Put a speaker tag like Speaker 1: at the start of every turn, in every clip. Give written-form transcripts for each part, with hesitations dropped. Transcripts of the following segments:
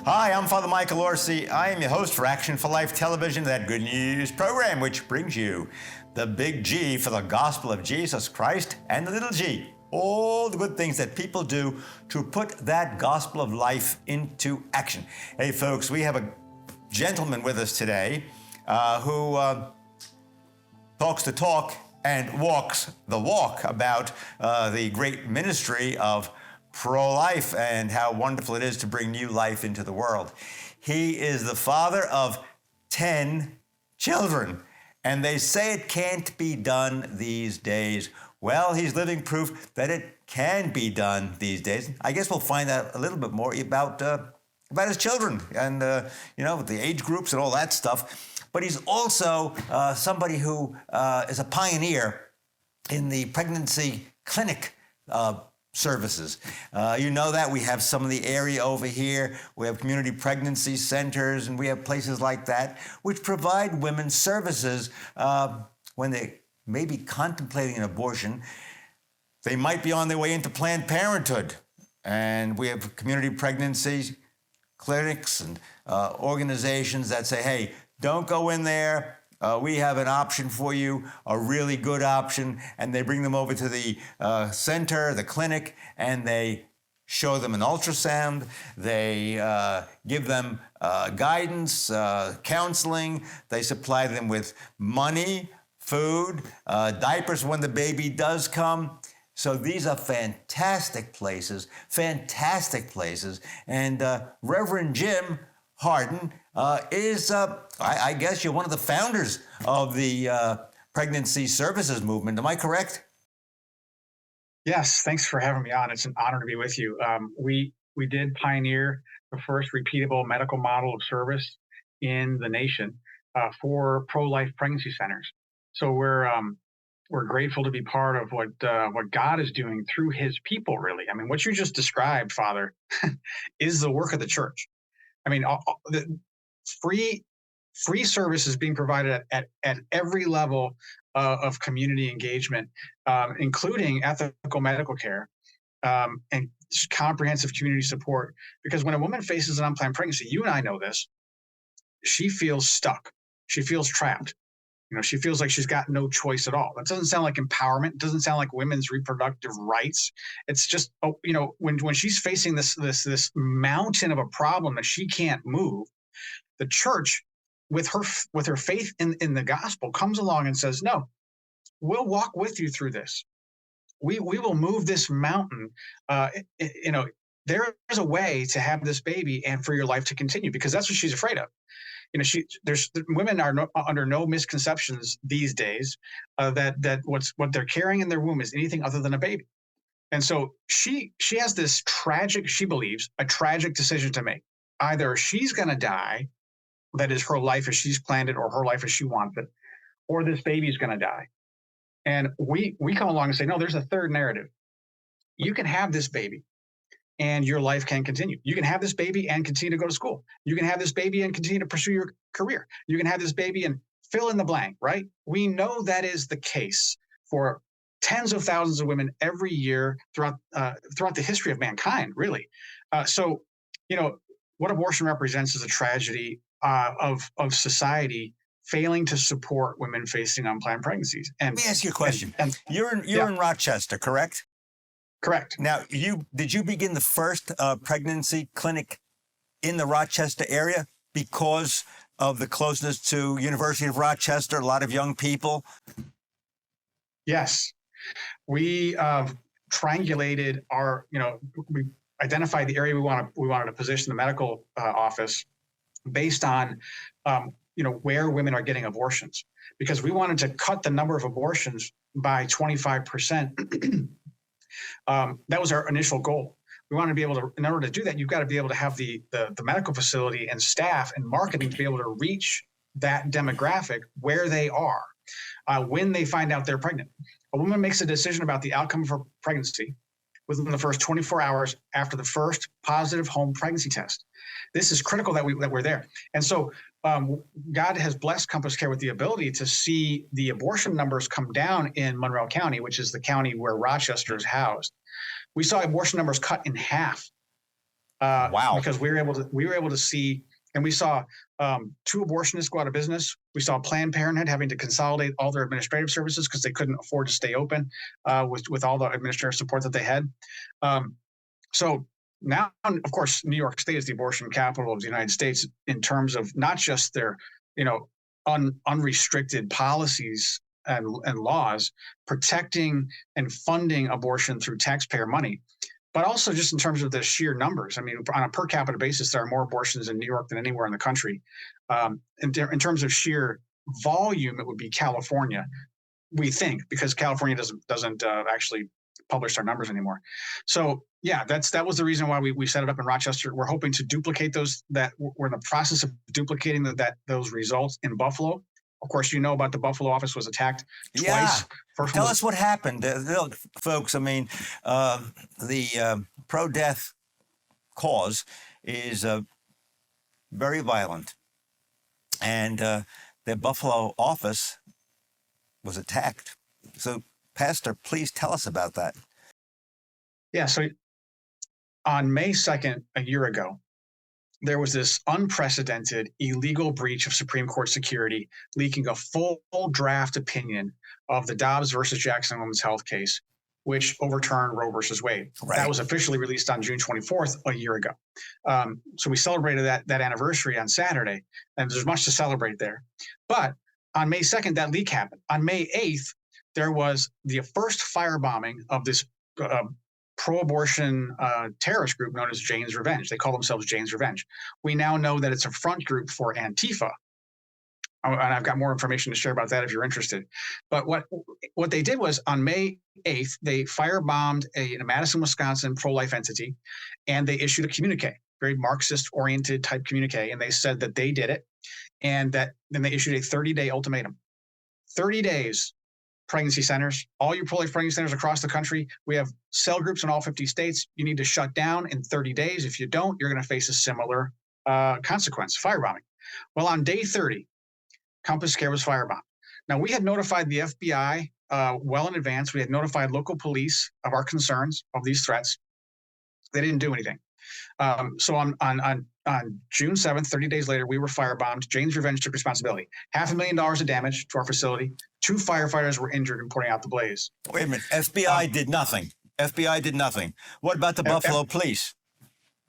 Speaker 1: Hi, I'm Father Michael Orsi. I am your host for Action for Life Television, that good news program which brings you the big G for the gospel of Jesus Christ and the little g, all the good things that people do to put that gospel of life into action. Hey folks, we have a gentleman with us today who talks the talk and walks the walk about the great ministry of pro-life and how wonderful it is to bring new life into the world. He is the father of 10 children, and they say it can't be done these days. Well, he's living proof that it can be done these days. I guess we'll find out a little bit more about his children and the age groups and all that stuff. But he's also somebody who is a pioneer in the pregnancy clinic services. You know that we have some of the area over here. We have community pregnancy centers, and we have places like that which provide women services when they may be contemplating an abortion. They might be on their way into Planned Parenthood, and we have community pregnancy clinics and organizations that say, hey, don't go in there. We have an option for you, a really good option, and they bring them over to the center, the clinic, and they show them an ultrasound. They give them guidance, counseling. They supply them with money, food, diapers when the baby does come. So these are fantastic places. And Reverend Jim Harden is, I guess you're one of the founders of the pregnancy services movement. Am I correct?
Speaker 2: Yes, thanks for having me on. It's an honor to be with you. We did pioneer the first repeatable medical model of service in the nation for pro-life pregnancy centers. So we're grateful to be part of what God is doing through His people. Really, I mean, what you just described, Father, is the work of the church. I mean, the free service is being provided at every level of community engagement, including ethical medical care and comprehensive community support. Because when a woman faces an unplanned pregnancy, you and I know this, she feels stuck. She feels trapped. She feels like she's got no choice at all. That doesn't sound like empowerment. It doesn't sound like women's reproductive rights. It's just, when she's facing this mountain of a problem that she can't move, the church, with her faith in the gospel, comes along and says, no, we'll walk with you through this. We will move this mountain. There is a way to have this baby and for your life to continue, because that's what she's afraid of. Women are under no misconceptions these days that what they're carrying in their womb is anything other than a baby. And so she has this she believes, a tragic decision to make. Either she's going to die, that is her life as she's planned it, or her life as she wants it, or this baby's going to die. And we come along and say, no, there's a third narrative. You can have this baby and your life can continue. You can have this baby and continue to go to school. You can have this baby and continue to pursue your career. You can have this baby and fill in the blank, right? We know that is the case for tens of thousands of women every year throughout the history of mankind, really. So what abortion represents is a tragedy of society failing to support women facing unplanned pregnancies. And
Speaker 1: let me ask you a question. You're in Rochester, correct?
Speaker 2: Correct.
Speaker 1: Now, did you begin the first pregnancy clinic in the Rochester area because of the closeness to University of Rochester, a lot of young people?
Speaker 2: Yes. We triangulated we identified the area we wanted to position the medical office based on where women are getting abortions, because we wanted to cut the number of abortions by 25%. That was our initial goal. We wanted to be able to, in order to do that, you've got to be able to have the medical facility and staff and marketing to be able to reach that demographic where they are when they find out they're pregnant. A woman makes a decision about the outcome of her pregnancy within the first 24 hours after the first positive home pregnancy test. This is critical that we're there. And so God has blessed CompassCare with the ability to see the abortion numbers come down in Monroe County, which is the county where Rochester is housed. We saw abortion numbers cut in half
Speaker 1: Wow.
Speaker 2: because we were able to see, and we saw 2 abortionists go out of business. We saw Planned Parenthood having to consolidate all their administrative services because they couldn't afford to stay open with all the administrative support that they had. So now, of course, New York State is the abortion capital of the United States in terms of not just their, unrestricted policies and laws protecting and funding abortion through taxpayer money, but also just in terms of the sheer numbers. I mean, on a per capita basis, there are more abortions in New York than anywhere in the country. In terms of sheer volume, it would be California, we think, because California doesn't actually publish our numbers anymore. So yeah, that was the reason why we set it up in Rochester. We're hoping to duplicate those. That we're in the process of duplicating those results in Buffalo. Of course, about the Buffalo office was attacked twice.
Speaker 1: Yeah. Tell us what happened. Look, folks, I mean, the pro-death cause is very violent. And the Buffalo office was attacked. So, Pastor, please tell us about that.
Speaker 2: Yeah, so on May 2nd, a year ago, there was this unprecedented illegal breach of Supreme Court security, leaking a full draft opinion of the Dobbs versus Jackson Women's Health case, which overturned Roe versus Wade.
Speaker 1: Right.
Speaker 2: That was officially released on June 24th, a year ago. So we celebrated that anniversary on Saturday, and there's much to celebrate there. But on May 2nd, that leak happened. On May 8th, there was the first firebombing of this pro-abortion terrorist group known as Jane's Revenge. They call themselves Jane's Revenge. We now know that it's a front group for Antifa. And I've got more information to share about that if you're interested. But what they did was on May 8th, they firebombed a Madison, Wisconsin pro-life entity, and they issued a communique, very Marxist-oriented type communique, and they said that they did it, and that then they issued a 30-day ultimatum. 30 days, pregnancy centers, all your pro-life pregnancy centers across the country, we have cell groups in all 50 states. You need to shut down in 30 days. If you don't, you're going to face a similar consequence, firebombing. Well, on day 30, CompassCare was firebombed. Now, we had notified the FBI well in advance. We had notified local police of our concerns of these threats. They didn't do anything. So on June 7th, 30 days later, we were firebombed. Jane's Revenge took responsibility. $500,000 of damage to our facility. 2 firefighters were injured in putting out the blaze.
Speaker 1: Wait a minute. FBI did nothing. FBI did nothing. What about the Buffalo police?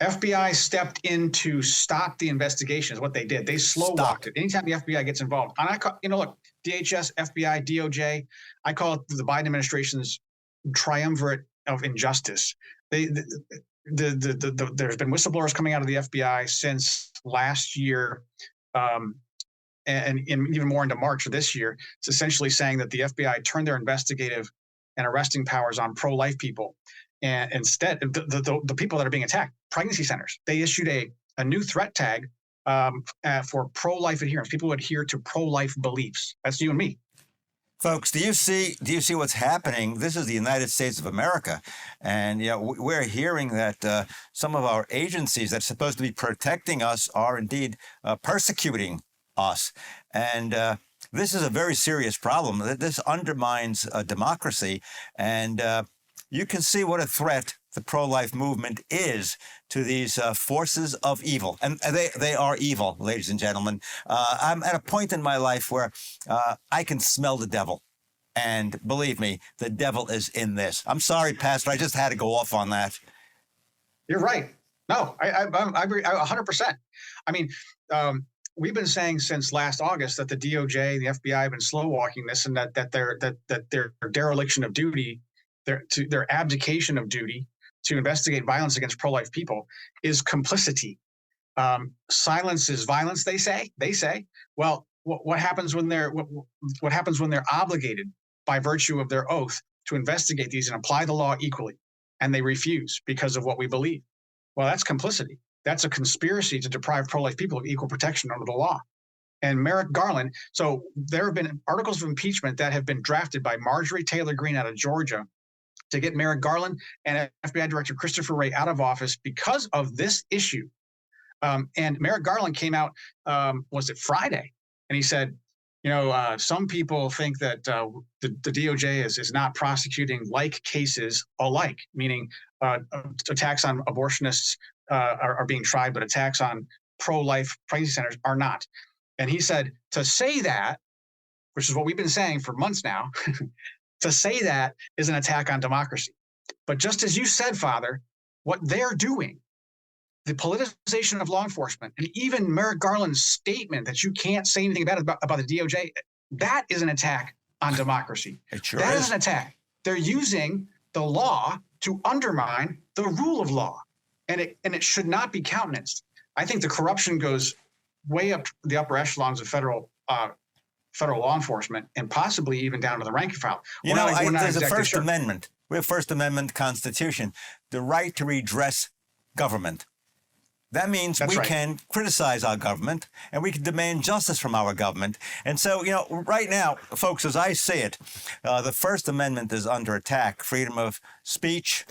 Speaker 2: FBI stepped in to stop the investigation is what they did. They slow-walked it. Anytime the FBI gets involved. And I call, look, DHS, FBI, DOJ, I call it the Biden administration's triumvirate of injustice. There's been whistleblowers coming out of the FBI since last year, and even more into March of this year. It's essentially saying that the FBI turned their investigative and arresting powers on pro-life people, and instead, the people that are being attacked, pregnancy centers, they issued a new threat tag for pro-life adherence, people who adhere to pro-life beliefs. That's you and me.
Speaker 1: Folks, do you see what's happening? This is the United States of America. And we're hearing that some of our agencies that's supposed to be protecting us are indeed persecuting us. And this is a very serious problem. This undermines democracy. And you can see what a threat the pro-life movement is to these forces of evil. And they are evil, ladies and gentlemen. I'm at a point in my life where I can smell the devil. And believe me, the devil is in this. I'm sorry, Pastor, I just had to go off on that.
Speaker 2: You're right. No, I agree 100%. I mean, we've been saying since last August that the DOJ and the FBI have been slow walking this, and that their dereliction of duty, their abdication of duty to investigate violence against pro-life people is complicity. Silence is violence, they say. Well, what happens when they're obligated by virtue of their oath to investigate these and apply the law equally, and they refuse because of what we believe? Well, that's complicity. That's a conspiracy to deprive pro-life people of equal protection under the law. And Merrick Garland, so there have been articles of impeachment that have been drafted by Marjorie Taylor Greene out of Georgia to get Merrick Garland and FBI Director Christopher Wray out of office because of this issue. And Merrick Garland came out, was it Friday? And he said, some people think that the DOJ is not prosecuting like cases alike, meaning attacks on abortionists are being tried, but attacks on pro-life pregnancy centers are not. And he said, to say that, which is what we've been saying for months now, to say that is an attack on democracy. But just as you said, Father, what they're doing, the politicization of law enforcement, and even Merrick Garland's statement that you can't say anything about the DOJ, that is an attack on democracy.
Speaker 1: It sure
Speaker 2: that
Speaker 1: is.
Speaker 2: is an attack. They're using the law to undermine the rule of law, and it should not be countenanced. I think the corruption goes way up the upper echelons of federal law enforcement, and possibly even down to the rank and file.
Speaker 1: There's a First Amendment. We have First Amendment Constitution, the right to redress government. That means we can criticize our government and we can demand justice from our government. And so, right now, folks, as I see it, the First Amendment is under attack. Freedom of speech,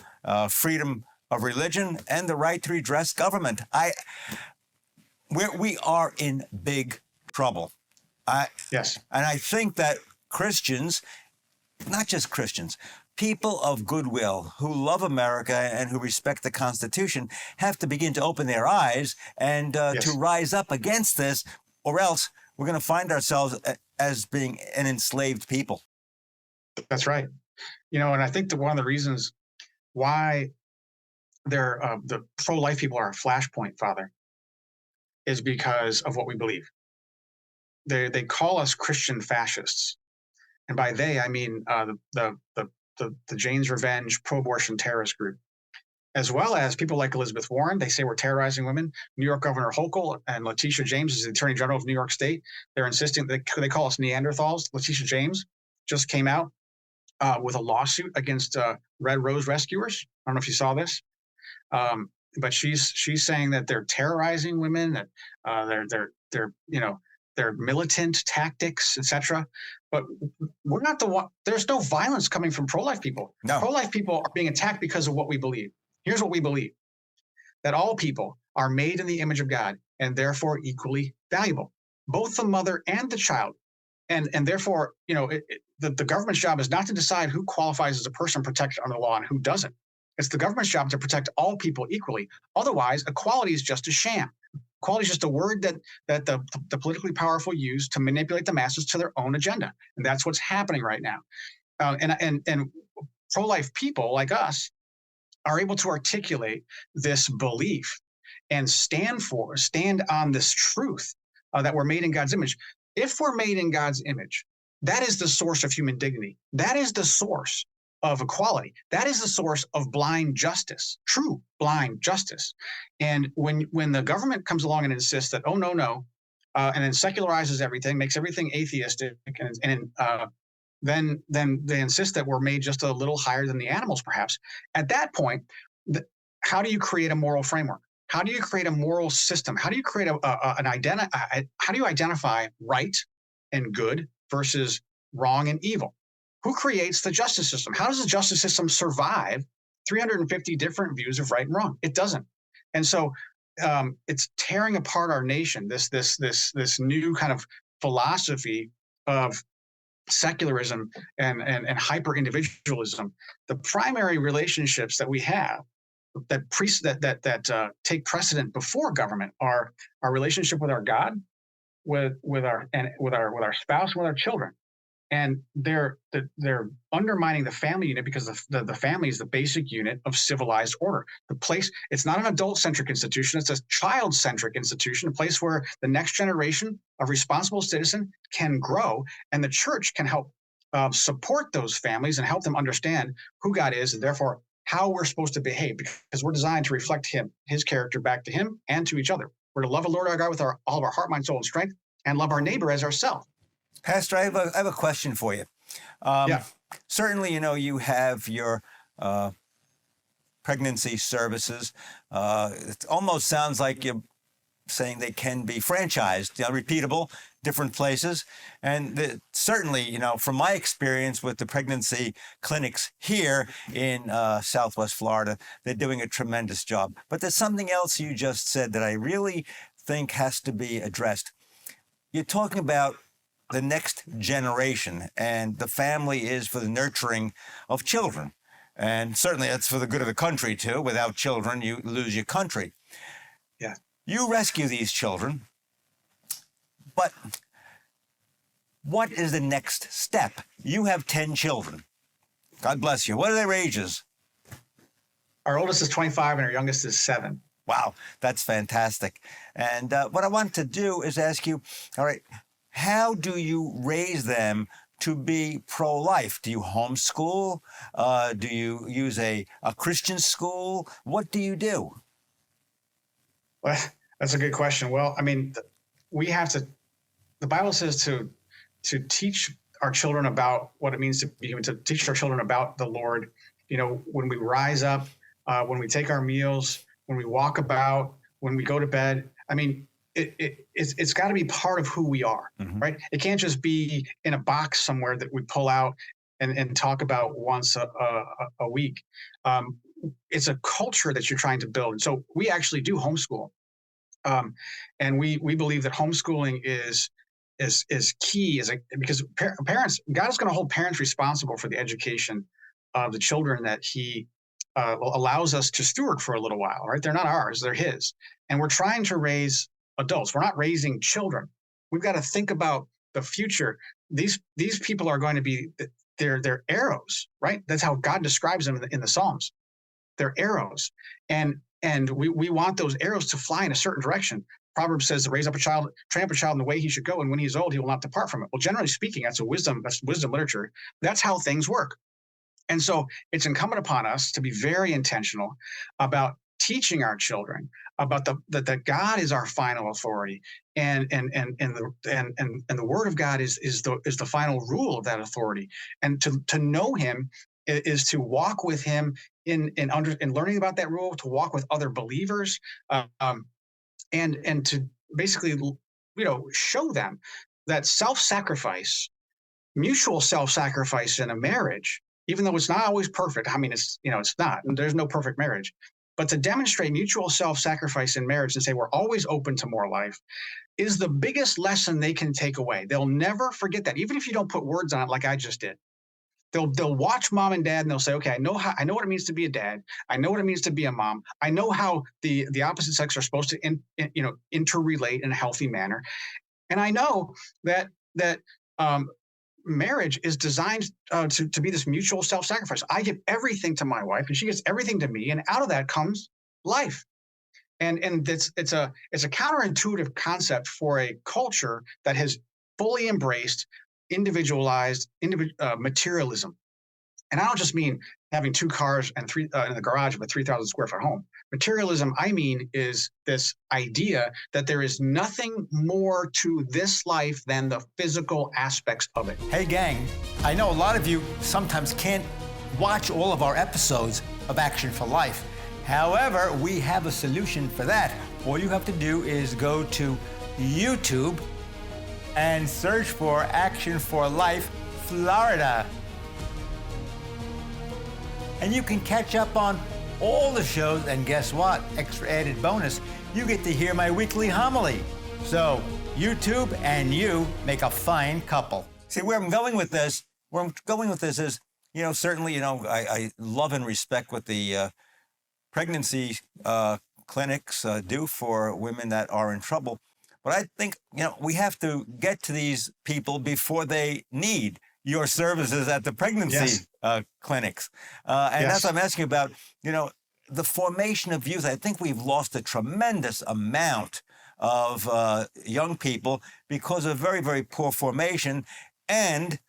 Speaker 1: freedom of religion, and the right to redress government. We are in big trouble.
Speaker 2: Yes.
Speaker 1: And I think that Christians, not just Christians, people of goodwill who love America and who respect the Constitution have to begin to open their eyes and to rise up against this, or else we're going to find ourselves as being an enslaved people.
Speaker 2: That's right. And I think that one of the reasons why the pro-life people are a flashpoint, Father, is because of what we believe. They call us Christian fascists, and by they I mean the Jane's Revenge pro-abortion terrorist group, as well as people like Elizabeth Warren. They say we're terrorizing women. New York Governor Hochul and Letitia James is the Attorney General of New York State. They're insisting that they call us Neanderthals. Letitia James just came out with a lawsuit against Red Rose rescuers. I don't know if you saw this, but she's saying that they're terrorizing women, that they're militant tactics, etc. But we're not the one. There's no violence coming from pro-life people.
Speaker 1: No.
Speaker 2: Pro-life people are being attacked because of what we believe. Here's what we believe: that all people are made in the image of God and therefore equally valuable, both the mother and the child. And therefore, the government's job is not to decide who qualifies as a person protected under the law and who doesn't. It's the government's job to protect all people equally. Otherwise, equality is just a sham. Equality is just a word that the politically powerful use to manipulate the masses to their own agenda, and that's what's happening right now. And pro-life people like us are able to articulate this belief and stand on this truth that we're made in God's image. If we're made in God's image, that is the source of human dignity. That is the source of equality. That is the source of blind justice, true blind justice. And when the government comes along and insists that, oh, no, and then secularizes everything, makes everything atheistic, and then they insist that we're made just a little higher than the animals, perhaps. At that point, how do you create a moral framework? How do you create a moral system? How do you create how do you identify right and good versus wrong and evil? Who creates the justice system? How does the justice system survive 350 different views of right and wrong? It doesn't. And so it's tearing apart our nation. This new kind of philosophy of secularism and hyper individualism. The primary relationships that we have that take precedent before government are our relationship with our God, with our spouse, and with our children. And they're undermining the family unit because the family is the basic unit of civilized order. It's not an adult-centric institution, it's a child-centric institution, a place where the next generation of responsible citizen can grow, and the church can help support those families and help them understand who God is and therefore how we're supposed to behave, because we're designed to reflect his character back to him and to each other. We're to love the Lord our God with all of our heart, mind, soul, and strength, and love our neighbor as ourselves.
Speaker 1: Pastor, I have a question for you. Certainly, you have your pregnancy services. It almost sounds like you're saying they can be franchised, repeatable, different places. And certainly, from my experience with the pregnancy clinics here in Southwest Florida, they're doing a tremendous job. But there's something else you just said that I really think has to be addressed. You're talking about the next generation, and the family is for the nurturing of children. And certainly that's for the good of the country too. Without children, you lose your country.
Speaker 2: Yeah.
Speaker 1: You rescue these children, but what is the next step? You have 10 children. God bless you. What are their ages?
Speaker 2: Our oldest is 25 and our youngest is 7.
Speaker 1: Wow, that's fantastic. And what I want to do is ask you, all right, how do you raise them to be pro-life? Do you homeschool? Do you use a Christian school? What do you do?
Speaker 2: Well, that's a good question. Well, I mean, we have to, the Bible says to teach our children about what it means to be human, to teach our children about the Lord. You know, when we rise up, when we take our meals, when we walk about, when we go to bed. I mean, it's got to be part of who we are, right? It can't just be in a box somewhere that we pull out and talk about once a week. It's a culture that you're trying to build. And so we actually do homeschool. And we believe that homeschooling is key, because parents, God is going to hold parents responsible for the education of the children that He allows us to steward for a little while, right? They're not ours, they're His. And we're trying to raise adults. We're not raising children. We've got to think about the future. These people are going to be, they're arrows, right? That's how God describes them in the Psalms. They're arrows. And we want those arrows to fly in a certain direction. Proverbs says to raise up a child, train up a child in the way he should go, and when he is old, he will not depart from it. Well, generally speaking, that's wisdom literature. That's how things work. And so it's incumbent upon us to be very intentional about teaching our children about that God is our final authority, and the Word of God is the final rule of that authority. And to know Him is to walk with Him in learning about that rule, to walk with other believers, and to basically, show them that self-sacrifice, mutual self-sacrifice in a marriage, even though it's not always perfect. I mean, it's not, and there's no perfect marriage, but to demonstrate mutual self-sacrifice in marriage and say we're always open to more life is the biggest lesson they can take away. They'll never forget that, even if you don't put words on it like I just did. They'll watch mom and dad and they'll say, okay, I know what it means to be a dad. I know what it means to be a mom. I know how the opposite sex are supposed to interrelate in a healthy manner. And I know that marriage is designed to be this mutual self-sacrifice. I give everything to my wife and she gives everything to me, and out of that comes life. And it's a counterintuitive concept for a culture that has fully embraced individualized materialism. And I don't just mean having 2 cars and 3 in the garage of a 3,000 square foot home. Materialism, I mean, is this idea that there is nothing more to this life than the physical aspects of it.
Speaker 1: Hey, gang, I know a lot of you sometimes can't watch all of our episodes of Action for Life. However, we have a solution for that. All you have to do is go to YouTube and search for Action for Life Florida. And you can catch up on all the shows, and guess what? Extra added bonus, you get to hear my weekly homily. So YouTube and you make a fine couple. See, where I'm going with this is, certainly, I love and respect what the pregnancy clinics do for women that are in trouble. But I think, we have to get to these people before they need your services at the pregnancy clinics. And that's what I'm asking about, the formation of youth. I think we've lost a tremendous amount of young people because of very, very poor formation, and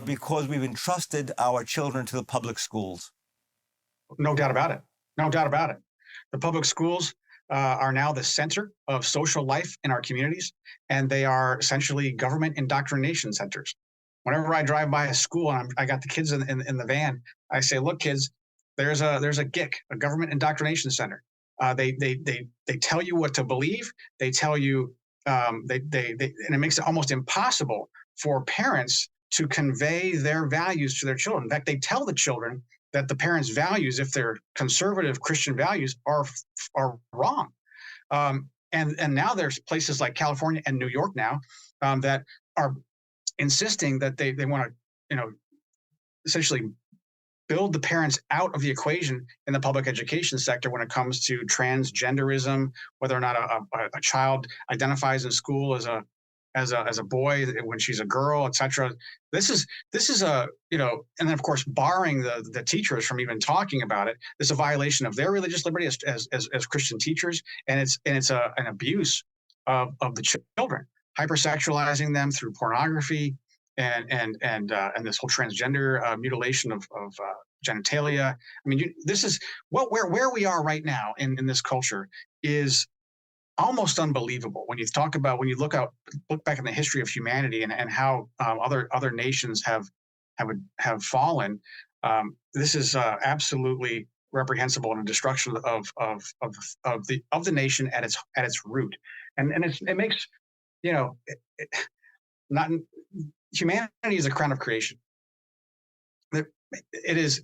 Speaker 1: because we've entrusted our children to the public schools.
Speaker 2: No doubt about it. No doubt about it. The public schools are now the center of social life in our communities, and they are essentially government indoctrination centers. Whenever I drive by a school and I got the kids in the van, I say, "Look, kids, there's a GIC, a government indoctrination center. They tell you what to believe. They tell you and it makes it almost impossible for parents to convey their values to their children. In fact, they tell the children that the parents' values, if they're conservative Christian values, are wrong. And now there's places like California and New York now that are insisting that they want to, essentially build the parents out of the equation in the public education sector when it comes to transgenderism, whether or not a child identifies in school as a boy when she's a girl, etc. This is a, and then of course barring the teachers from even talking about it, this is a violation of their religious liberty as Christian teachers, and it's an abuse of the children, hypersexualizing them through pornography and this whole transgender mutilation of genitalia. I mean, this is where we are right now in this culture is almost unbelievable when you look back in the history of humanity and how other nations have fallen. This is absolutely reprehensible and a destruction of the nation at its root, and it makes not humanity is a crown of creation. It is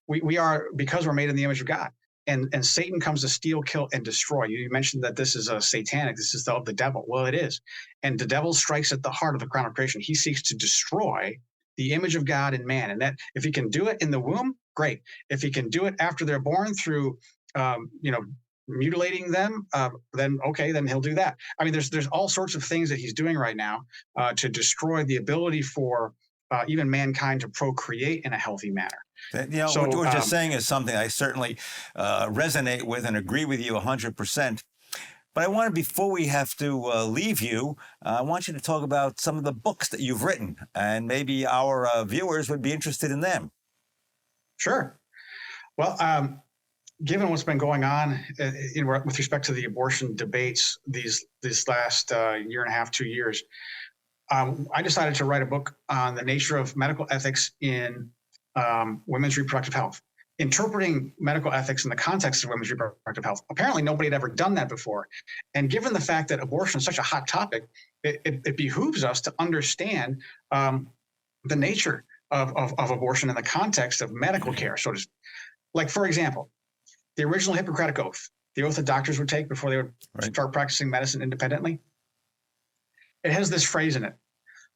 Speaker 2: we are, because we're made in the image of God. And Satan comes to steal, kill, and destroy. You mentioned that this is a satanic, this is of the devil. Well, it is. And the devil strikes at the heart of the crown of creation. He seeks to destroy the image of God in man. And that if he can do it in the womb, great. If he can do it after they're born through, mutilating them, then he'll do that. I mean, there's all sorts of things that he's doing right now to destroy the ability for even mankind to procreate in a healthy manner.
Speaker 1: So, what you're saying is something I certainly resonate with and agree with you 100%. But I wanted, before we have to leave you, I want you to talk about some of the books that you've written, and maybe our viewers would be interested in them.
Speaker 2: Sure. Well, given what's been going on with respect to the abortion debates these last year and a half, 2 years, I decided to write a book on the nature of medical ethics in women's reproductive health, interpreting medical ethics in the context of women's reproductive health. Apparently, nobody had ever done that before. And given the fact that abortion is such a hot topic, it behooves us to understand the nature of abortion in the context of medical care. So, like, for example, the original Hippocratic Oath, the oath that doctors would take before they would start practicing medicine independently, it has this phrase in it: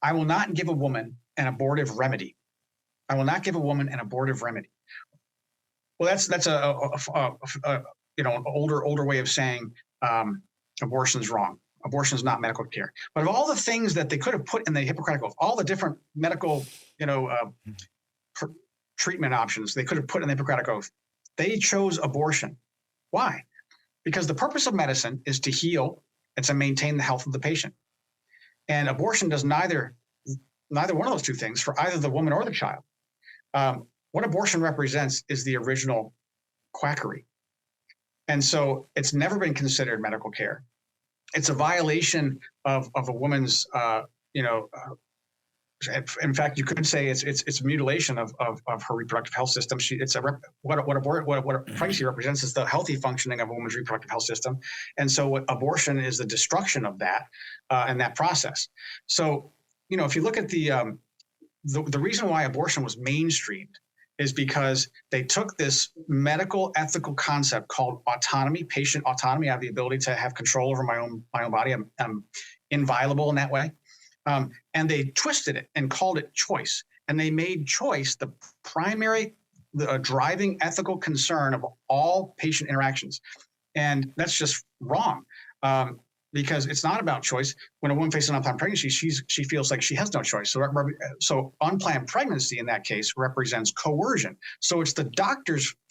Speaker 2: "I will not give a woman an abortive remedy." I will not give a woman an abortive remedy. Well, that's an older way of saying abortion's wrong. Abortion's not medical care. But of all the things that they could have put in the Hippocratic Oath, all the different medical treatment options they could have put in the Hippocratic Oath, they chose abortion. Why? Because the purpose of medicine is to heal and to maintain the health of the patient. And abortion does neither one of those two things for either the woman or the child. What abortion represents is the original quackery. And so it's never been considered medical care. It's a violation of a woman's, in fact, you could say it's mutilation of her reproductive health system. What pregnancy represents is the healthy functioning of a woman's reproductive health system. And so what abortion is the destruction of that and that process. So, if you look at the reason why abortion was mainstreamed is because they took this medical ethical concept called autonomy, patient autonomy. I have the ability to have control over my own body. I'm inviolable in that way. And they twisted it and called it choice. And they made choice the primary driving ethical concern of all patient interactions. And that's just wrong. Because it's not about choice. When a woman faces an unplanned pregnancy, she feels like she has no choice. So unplanned pregnancy in that case represents coercion. So it's the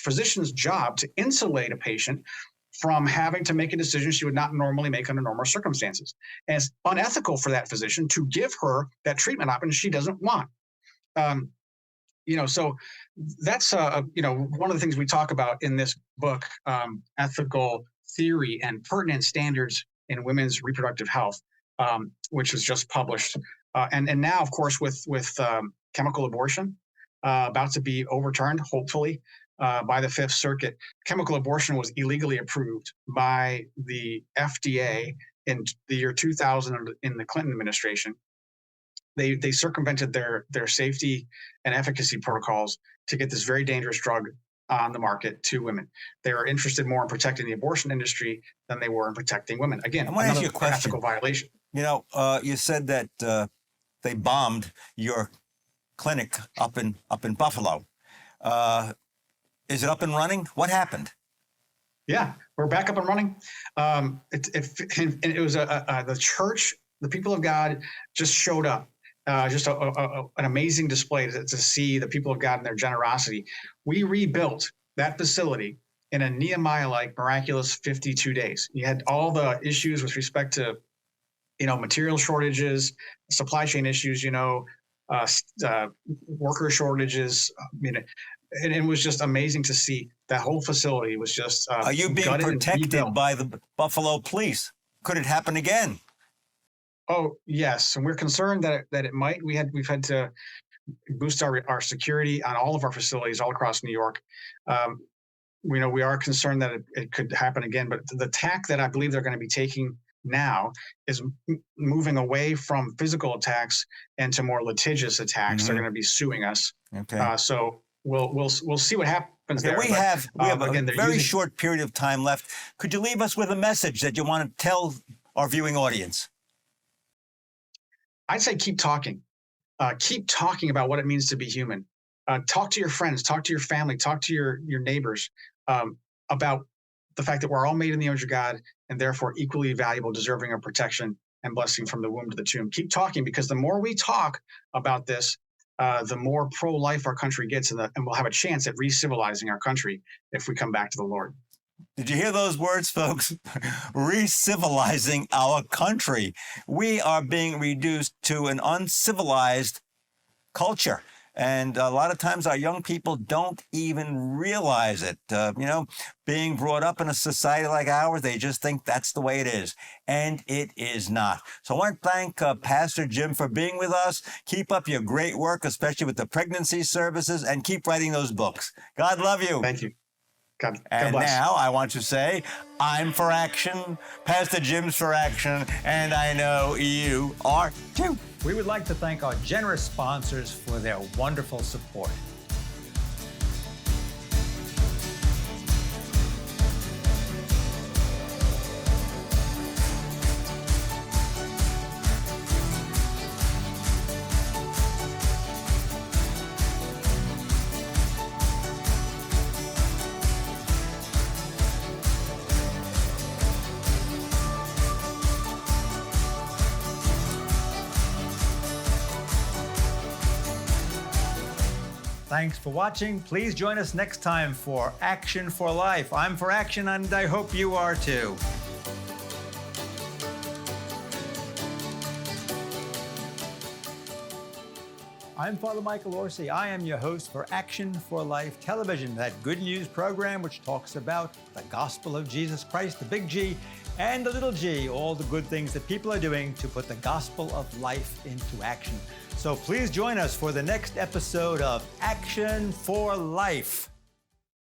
Speaker 2: physician's job to insulate a patient from having to make a decision she would not normally make under normal circumstances. And it's unethical for that physician to give her that treatment option she doesn't want. So that's one of the things we talk about in this book, Ethical Theory and Pertinent Standards in Women's Reproductive Health, which was just published. And now, of course, with chemical abortion about to be overturned, hopefully, by the Fifth Circuit. Chemical abortion was illegally approved by the FDA in the year 2000 in the Clinton administration. They circumvented their safety and efficacy protocols to get this very dangerous drug on the market to women. They were interested more in protecting the abortion industry than they were in protecting women. Again,
Speaker 1: I want to ask you a question.
Speaker 2: Ethical violation.
Speaker 1: You said that they bombed your clinic up in Buffalo. Is it up and running? What happened?
Speaker 2: Yeah, we're back up and running. It was the church, the people of God just showed up. Just an amazing display to see the people of God and their generosity. We rebuilt that facility in a Nehemiah-like miraculous 52 days. You had all the issues with respect to, material shortages, supply chain issues, worker shortages. And it was just amazing to see that whole facility was just.
Speaker 1: Are you being protected by the Buffalo police? Could it happen again?
Speaker 2: Oh yes, and we're concerned that it might. We've had to boost our security on all of our facilities all across New York. We are concerned that it could happen again. But the tack that I believe they're going to be taking now is moving away from physical attacks and to more litigious attacks. They're going to be suing us.
Speaker 1: Okay.
Speaker 2: So we'll see what happens there.
Speaker 1: We have a very short period of time left. Could you leave us with a message that you want to tell our viewing audience?
Speaker 2: I'd say keep talking. Keep talking about what it means to be human. Talk to your friends, talk to your family, talk to your neighbors about the fact that we're all made in the image of God and therefore equally valuable, deserving of protection and blessing from the womb to the tomb. Keep talking, because the more we talk about this, the more pro-life our country gets, and we'll have a chance at re-civilizing our country if we come back to the Lord.
Speaker 1: Did you hear those words, folks? Re-civilizing our country. We are being reduced to an uncivilized culture. And a lot of times our young people don't even realize it. Being brought up in a society like ours, they just think that's the way it is. And it is not. So I want to thank Pastor Jim for being with us. Keep up your great work, especially with the pregnancy services, and keep writing those books. God love you.
Speaker 2: Thank you. God
Speaker 1: and
Speaker 2: bless.
Speaker 1: Now I want to say, I'm for action, Pastor Jim's for action, and I know you are too.
Speaker 3: We would like to thank our generous sponsors for their wonderful support. Thanks for watching. Please join us next time for Action for Life. I'm for action, and I hope you are too. I'm Father Michael Orsi. I am your host for Action for Life Television, that good news program which talks about the gospel of Jesus Christ, the big G, and the little g, all the good things that people are doing to put the gospel of life into action. So please join us for the next episode of Action for Life.